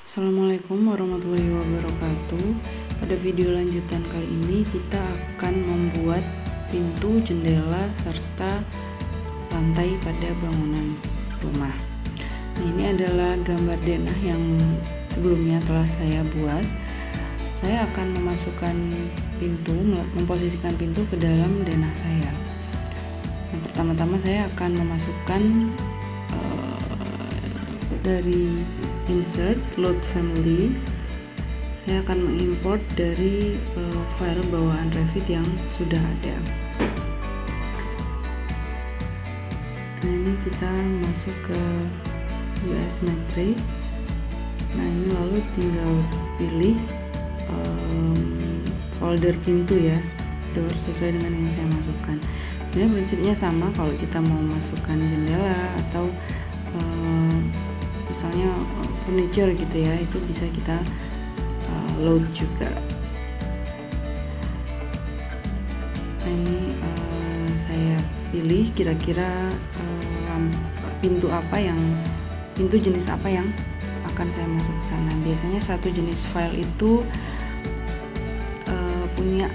Assalamualaikum warahmatullahi wabarakatuh. Pada video lanjutan kali ini kita akan membuat pintu, jendela, serta lantai pada bangunan rumah. Ini adalah gambar denah yang sebelumnya telah saya buat. Saya akan memasukkan pintu, memposisikan pintu ke dalam denah saya. Yang pertama-tama saya akan memasukkan dari insert load family. Saya akan mengimport dari file bawaan Revit yang sudah ada. Nah, ini kita masuk ke US Matrix. Nah, ini lalu tinggal pilih folder pintu ya, door sesuai dengan yang saya masukkan. Sebenarnya prinsipnya sama kalau kita mau masukkan jendela atau misalnya furniture gitu ya, itu bisa kita load juga. Nah, ini saya pilih kira-kira pintu jenis apa yang akan saya masukkan. Nah, biasanya satu jenis file itu punya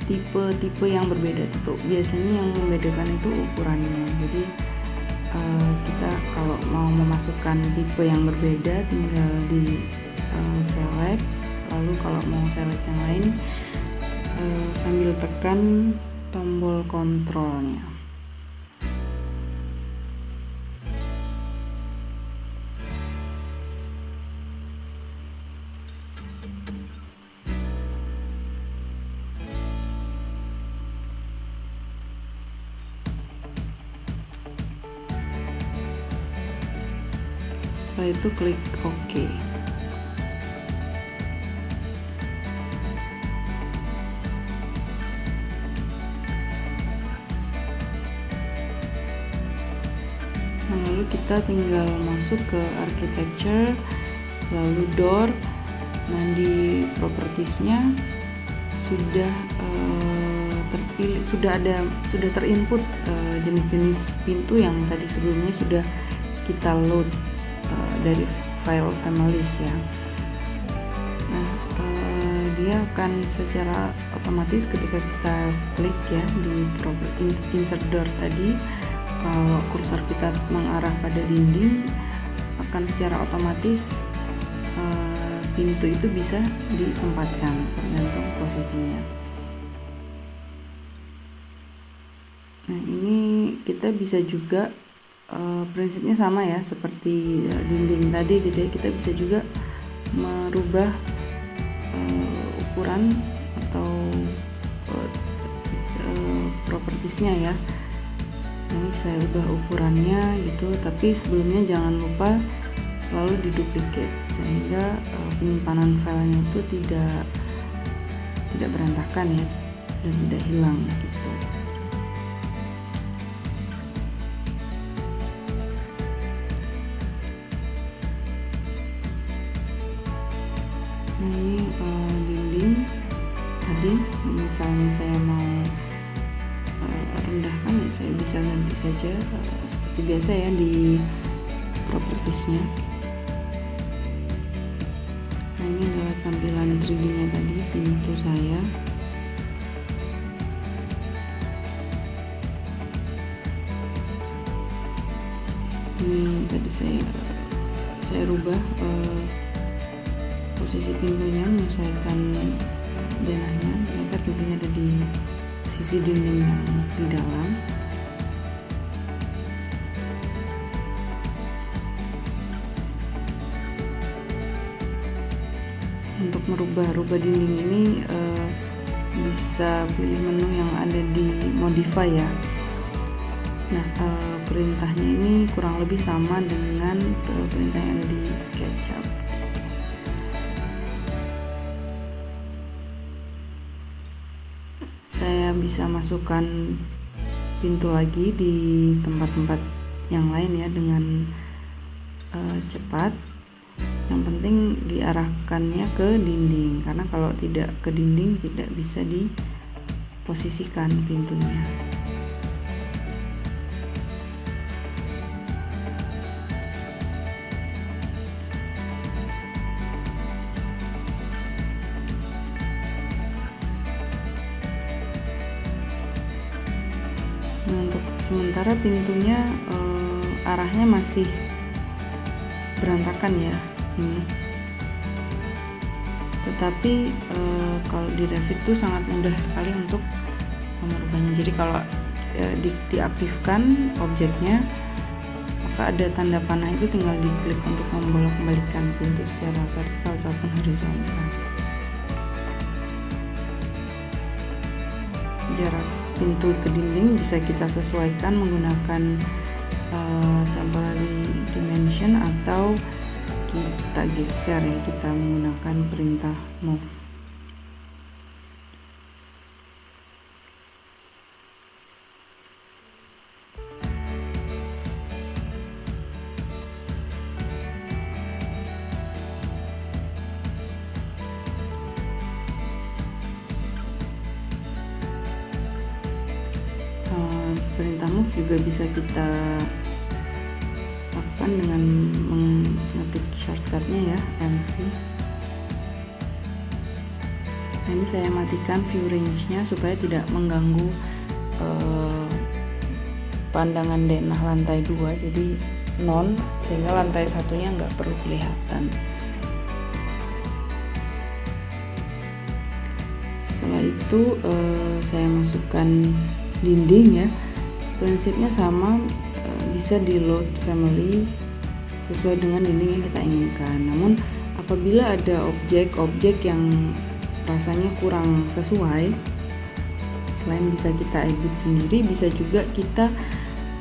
tipe-tipe yang berbeda. Biasanya yang membedakan itu ukurannya. Jadi kita kalau mau memasukkan tipe yang berbeda tinggal di select, lalu kalau mau select yang lain sambil tekan tombol kontrolnya. Setelah itu klik OK. Nah, lalu kita tinggal masuk ke architecture, lalu door. Nah, di propertiesnya sudah terpilih, sudah terinput jenis-jenis pintu yang tadi sebelumnya sudah kita load dari file families ya. Nah, dia akan secara otomatis ketika kita klik ya di insert door tadi, kalau kursor kita mengarah pada dinding, akan secara otomatis pintu itu bisa ditempatkan tergantung posisinya. Nah, ini kita bisa juga prinsipnya sama ya seperti dinding tadi gitu ya, kita bisa juga merubah ukuran atau propertiesnya ya. Ini saya ubah ukurannya gitu, tapi sebelumnya jangan lupa selalu diduplicate sehingga penyimpanan filenya itu tidak berantakan ya dan tidak hilang gitu. Nah, ini dinding tadi misalnya saya mau rendahkan ya, saya bisa ganti saja seperti biasa ya di propertiesnya. Nah, ini adalah tampilan 3D nya tadi pintu saya. Ini tadi saya rubah posisi pintunya, menyesuaikan denahnya. Ternyata pintunya ada di sisi dinding yang di dalam. Untuk merubah dinding ini bisa pilih menu yang ada di modify ya. Nah, perintahnya ini kurang lebih sama dengan perintah yang ada di SketchUp. Saya bisa masukkan pintu lagi di tempat-tempat yang lain ya dengan cepat. Yang penting diarahkannya ke dinding, karena kalau tidak ke dinding tidak bisa diposisikan pintunya. sementara pintunya arahnya masih berantakan ya ini. Tetapi kalau di Revit itu sangat mudah sekali untuk merubahnya. Jadi kalau diaktifkan objeknya, maka ada tanda panah itu tinggal diklik untuk membolak-balikan pintu secara vertikal ataupun horizontal. Jarak pintu ke dinding bisa kita sesuaikan menggunakan temporary dimension atau kita geser ya, kita menggunakan perintah move. Perintah move juga bisa kita lakukan dengan mengetik shortcutnya ya, MV. Nah, ini saya matikan view range-nya supaya tidak mengganggu pandangan denah lantai 2, jadi non, sehingga lantai satunya nggak perlu kelihatan. Setelah itu saya masukkan dinding ya. Prinsipnya sama, bisa di load family sesuai dengan dinding yang kita inginkan. Namun apabila ada objek-objek yang rasanya kurang sesuai, selain bisa kita edit sendiri, bisa juga kita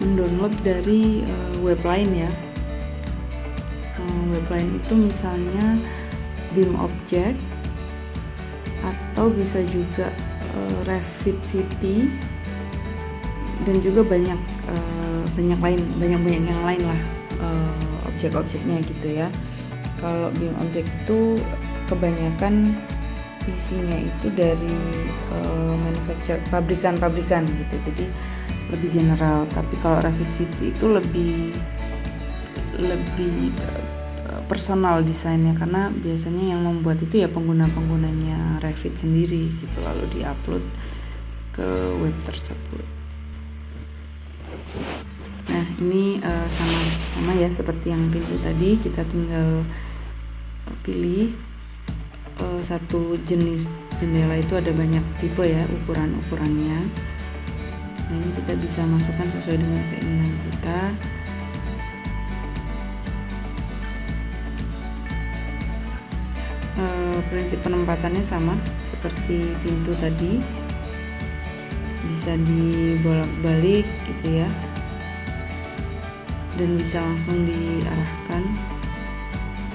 mendownload dari web lain ya. Web lain itu misalnya BIM Object, atau bisa juga Revit City, dan juga banyak yang lain lah objek-objeknya gitu ya. Kalau BIM Object itu kebanyakan isinya itu dari pabrikan gitu, jadi lebih general. Tapi kalau Revit City itu lebih personal desainnya, karena biasanya yang membuat itu ya pengguna-penggunanya Revit sendiri gitu, lalu diupload ke web tersebut. Nah, ini sama ya seperti yang pintu tadi, kita tinggal pilih satu jenis jendela itu ada banyak tipe ya, ukurannya. Nah, ini kita bisa masukkan sesuai dengan keinginan kita. Prinsip penempatannya sama seperti pintu tadi, bisa dibolak-balik gitu ya, dan bisa langsung diarahkan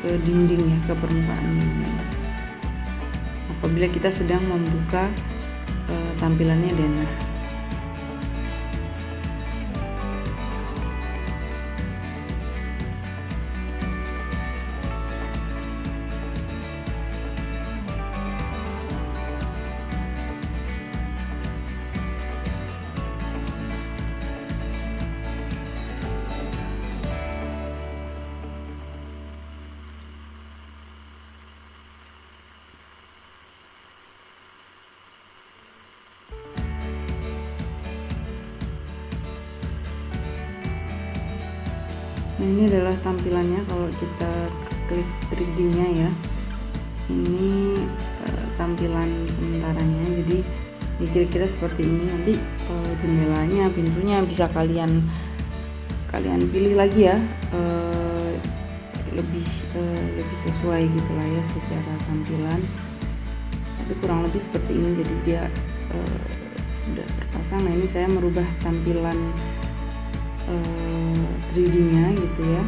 ke dinding ya, ke permukaan dinding apabila kita sedang membuka tampilannya denah. Nah, ini adalah tampilannya kalau kita klik 3D-nya ya. Ini tampilan sementaranya, jadi kira-kira seperti ini. Nanti jendelanya, pintunya bisa kalian pilih lagi ya, lebih sesuai gitulah ya secara tampilan. Tapi kurang lebih seperti ini, jadi dia sudah terpasang. Nah, ini saya merubah tampilan 3D-nya gitu ya.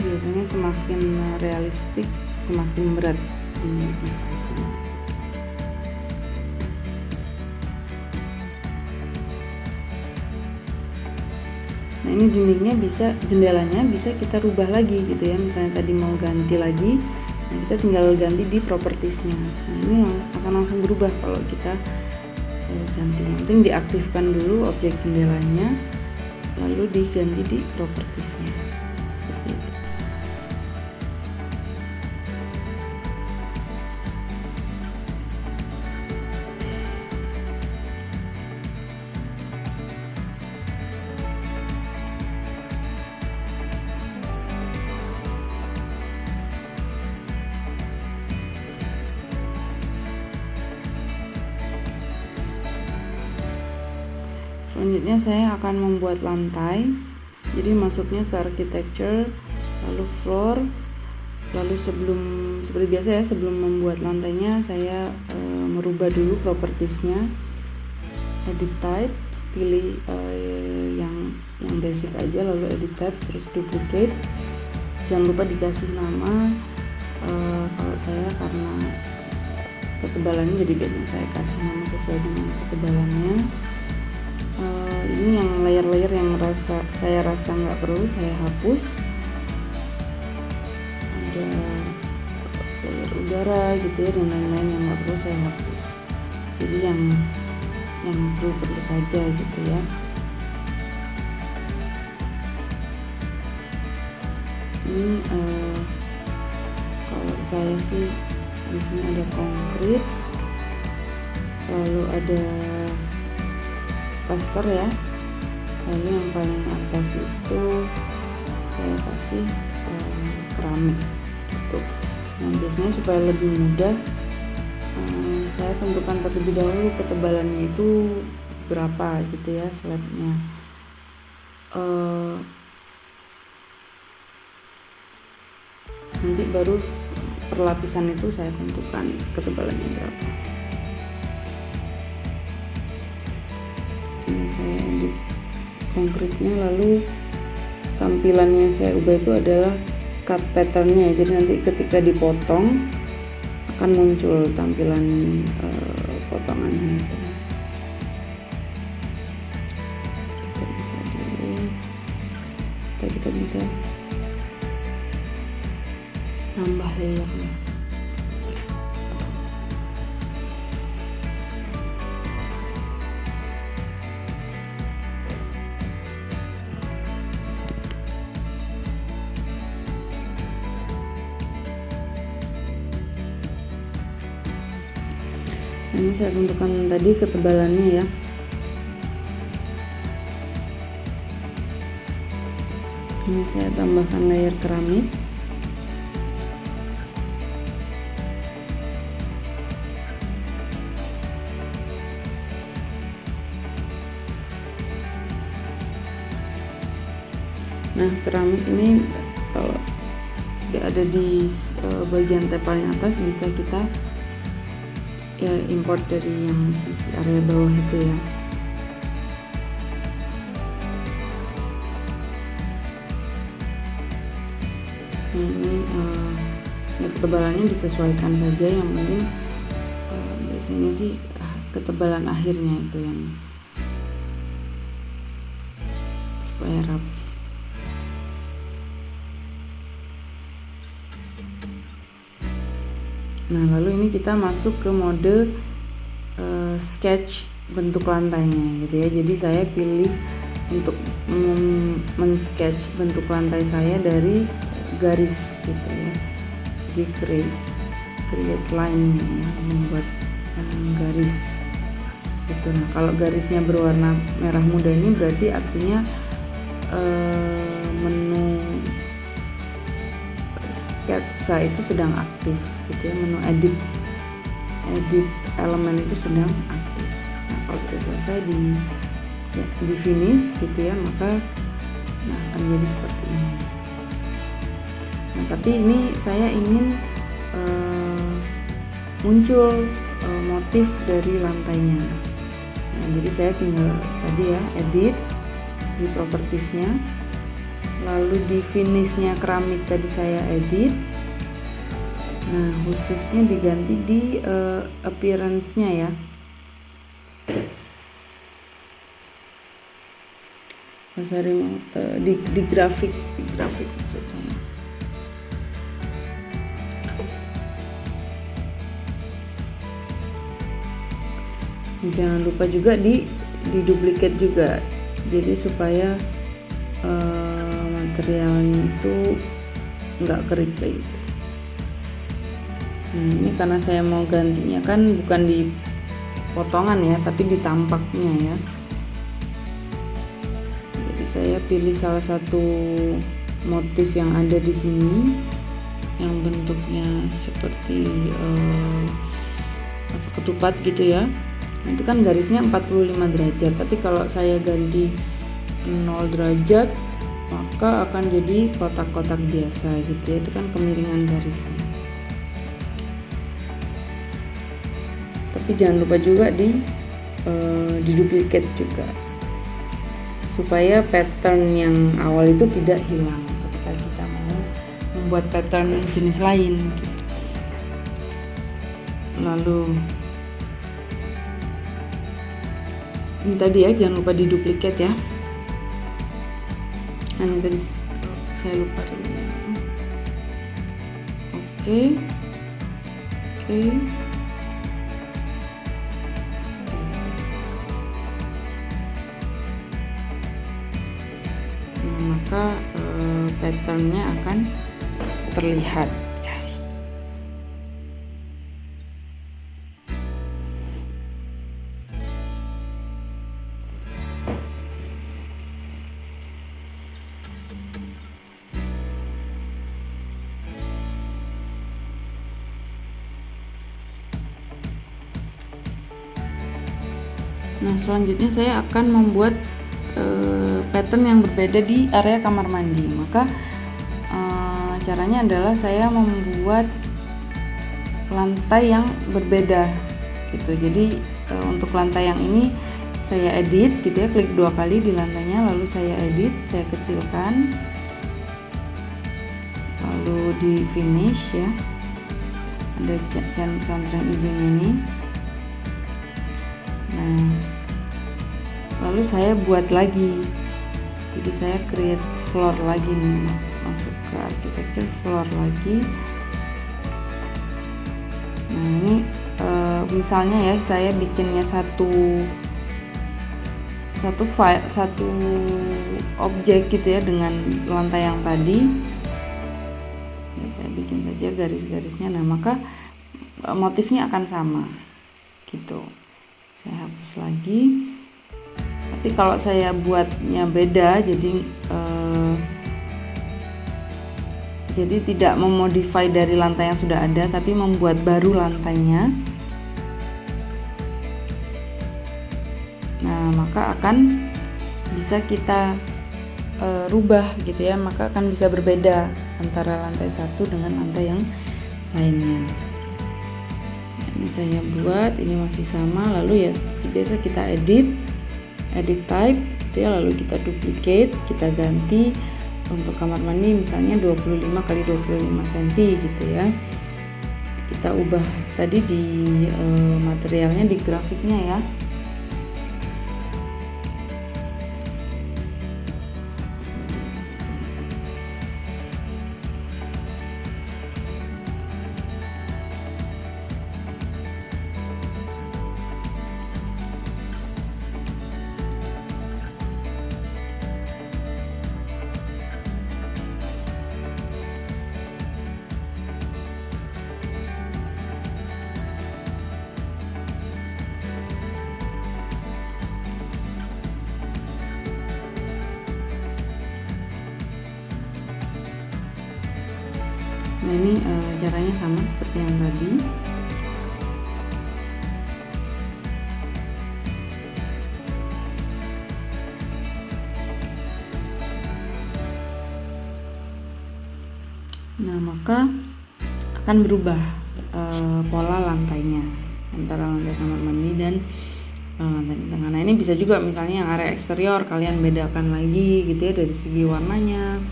Biasanya semakin realistik semakin berat di device ini. Nah, ini dindingnya jendelanya bisa kita rubah lagi gitu ya. Misalnya tadi mau ganti lagi, nah kita tinggal ganti di propertiesnya. Nah, ini akan langsung berubah kalau kita ganti. Yang penting diaktifkan dulu objek jendelanya, lalu diganti di propertiesnya seperti itu. Selanjutnya saya akan membuat lantai. Jadi masuknya ke architecture, lalu floor, lalu seperti biasa ya, sebelum membuat lantainya saya merubah dulu propertiesnya. Edit type, pilih yang basic aja, lalu edit types, terus duplicate. Jangan lupa dikasih nama. Kalau saya karena ketebalannya, jadi biasanya saya kasih nama sesuai dengan ketebalannya. Ini yang layer-layer yang saya rasa nggak perlu saya hapus. Ada layer udara gitu ya, dan lain-lain yang nggak perlu saya hapus. Jadi yang perlu saja gitu ya. Ini kalau saya sih di sini ada konkrit, lalu ada plaster ya, lalu yang paling atas itu saya kasih keramik gitu. Nah, biasanya supaya lebih mudah saya tentukan terlebih dahulu ketebalannya itu berapa gitu ya slabnya. Nanti baru perlapisan itu saya tentukan ketebalannya berapa. Ini saya edit konkretnya, lalu tampilan yang saya ubah itu adalah cut patternnya. Jadi nanti ketika dipotong akan muncul tampilan potongannya itu. Kita bisa nambah layernya. Ini saya tentukan tadi ketebalannya ya. Ini saya tambahkan layer keramik. Nah, keramik ini kalau ada di bagian tab paling atas bisa kita ya import dari yang sisi area bawah itu ya. Ini ya ketebalannya disesuaikan saja, yang penting biasanya sih ketebalan akhirnya itu yang supaya rapi. Nah, lalu ini kita masuk ke mode sketch bentuk lantainya gitu ya. Jadi saya pilih untuk men-sketch bentuk lantai saya dari garis gitu ya. Jadi create line ya, membuat garis gitu. Nah, kalau garisnya berwarna merah muda ini berarti artinya menu sketsa itu sedang aktif gitu ya, menu edit elemen itu sedang aktif. Nah, kalau sudah selesai di finish gitu ya, maka akan jadi seperti ini. Nah, tapi ini saya ingin muncul motif dari lantainya. Nah, jadi saya tinggal tadi ya edit di propertiesnya, lalu di finishnya keramik tadi saya edit. Nah, khususnya diganti di appearance-nya ya. Di grafik maksud saya. Jangan lupa juga di duplicate juga, jadi supaya materialnya itu nggak ke replace. Nah, ini karena saya mau gantinya kan bukan di potongan ya, tapi di tampaknya ya. Jadi saya pilih salah satu motif yang ada di sini, yang bentuknya seperti ketupat gitu ya. Itu kan garisnya 45 derajat, tapi kalau saya ganti 0 derajat maka akan jadi kotak-kotak biasa gitu ya, itu kan kemiringan garisnya. Tapi jangan lupa juga diduplikat juga supaya pattern yang awal itu tidak hilang ketika kita mau membuat pattern jenis lain gitu. Lalu ini tadi ya, jangan lupa diduplikat ya. Nah, ini tadi saya lupa dulu. Oke. Nah, maka patternnya akan terlihat. Nah, selanjutnya saya akan membuat pattern yang berbeda di area kamar mandi. Maka caranya adalah saya membuat lantai yang berbeda gitu. Jadi untuk lantai yang ini saya edit gitu ya, klik 2 kali di lantainya, lalu saya edit, saya kecilkan, lalu di finish ya, ada centang hijaunya ini. Nah, lalu saya buat lagi, jadi saya create floor lagi nih, masuk ke architecture, floor lagi. Nah, ini misalnya ya, saya bikinnya satu objek gitu ya dengan lantai yang tadi. Nah, saya bikin saja garis-garisnya. Nah, maka motifnya akan sama gitu. Saya hapus lagi. Tapi kalau saya buatnya beda, jadi tidak memodify dari lantai yang sudah ada, tapi membuat baru lantainya. Nah, maka akan bisa kita rubah gitu ya, maka akan bisa berbeda antara lantai satu dengan lantai yang lainnya. Ini saya buat, ini masih sama. Lalu ya seperti biasa kita edit type gitu ya, lalu kita duplicate, kita ganti untuk kamar mandi misalnya 25 x 25 cm gitu ya. Kita ubah tadi di materialnya, di grafiknya ya. Nah, ini caranya sama seperti yang tadi. Nah, maka akan berubah pola lantainya antara lantai kamar mandi dan lantai di tengah. Nah, ini bisa juga misalnya yang area eksterior kalian bedakan lagi gitu ya, dari segi warnanya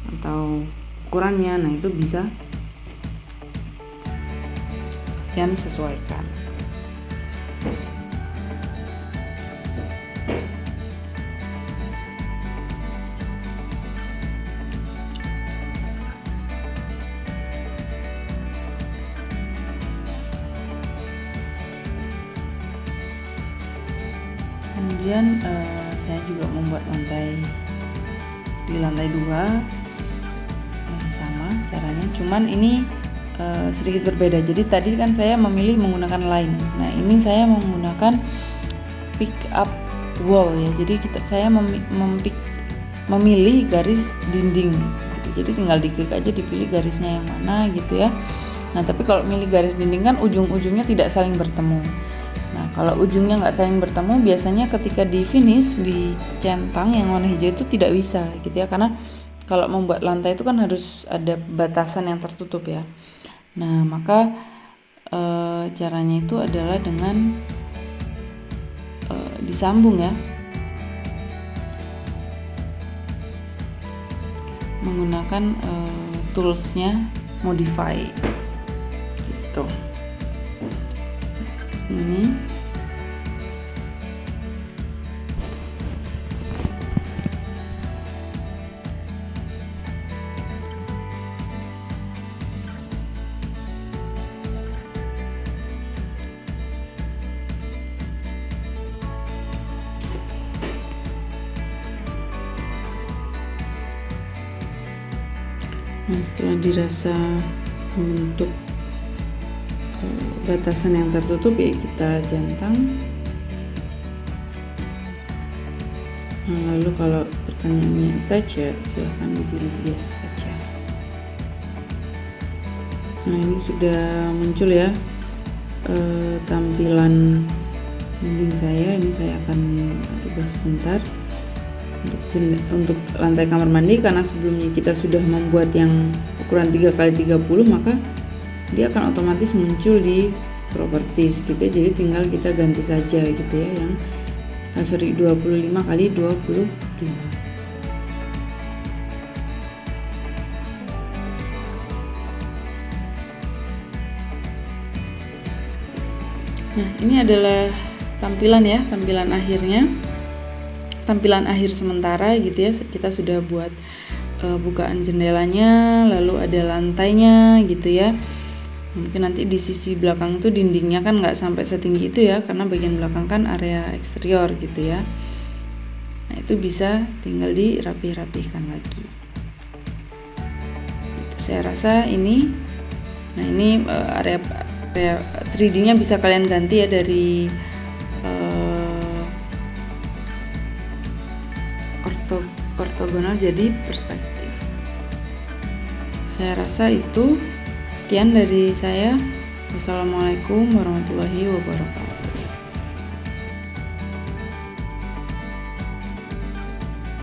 atau ukurannya. Nah, itu bisa kalian sesuaikan. Kemudian saya juga membuat lantai di lantai 2 sama caranya, cuman ini sedikit berbeda. Jadi tadi kan saya memilih menggunakan line. Nah, ini saya menggunakan pick up wall ya. Jadi saya memilih garis dinding gitu. Jadi tinggal diklik aja, dipilih garisnya yang mana gitu ya. Nah, tapi kalau milih garis dinding kan ujung-ujungnya tidak saling bertemu. Nah, kalau ujungnya nggak saling bertemu, biasanya ketika di finish, di centang yang warna hijau itu tidak bisa gitu ya, karena kalau membuat lantai itu kan harus ada batasan yang tertutup ya. Nah, maka caranya itu adalah dengan disambung ya, menggunakan toolsnya modify gitu. Ini nah, setelah dirasa membentuk batasan yang tertutup ya, kita centang. Nah, lalu kalau pertanyaannya attach ya silahkan dipilih yes saja. Nah, ini sudah muncul ya tampilan dinding saya. Ini saya akan ubah sebentar untuk lantai kamar mandi, karena sebelumnya kita sudah membuat yang ukuran 3x30, maka dia akan otomatis muncul di properties gitu ya. Jadi tinggal kita ganti saja gitu ya, yang 25x25. Nah, ini adalah tampilan ya, tampilan akhirnya, tampilan akhir sementara gitu ya. Kita sudah buat bukaan jendelanya, lalu ada lantainya gitu ya. Mungkin nanti di sisi belakang itu dindingnya kan nggak sampai setinggi itu ya, karena bagian belakang kan area eksterior gitu ya. Nah, itu bisa tinggal dirapih-rapihkan lagi. Saya rasa ini, nah ini area 3D-nya bisa kalian ganti ya dari ortogonal jadi perspektif. Saya rasa itu. Sekian dari saya. Wassalamualaikum warahmatullahi wabarakatuh.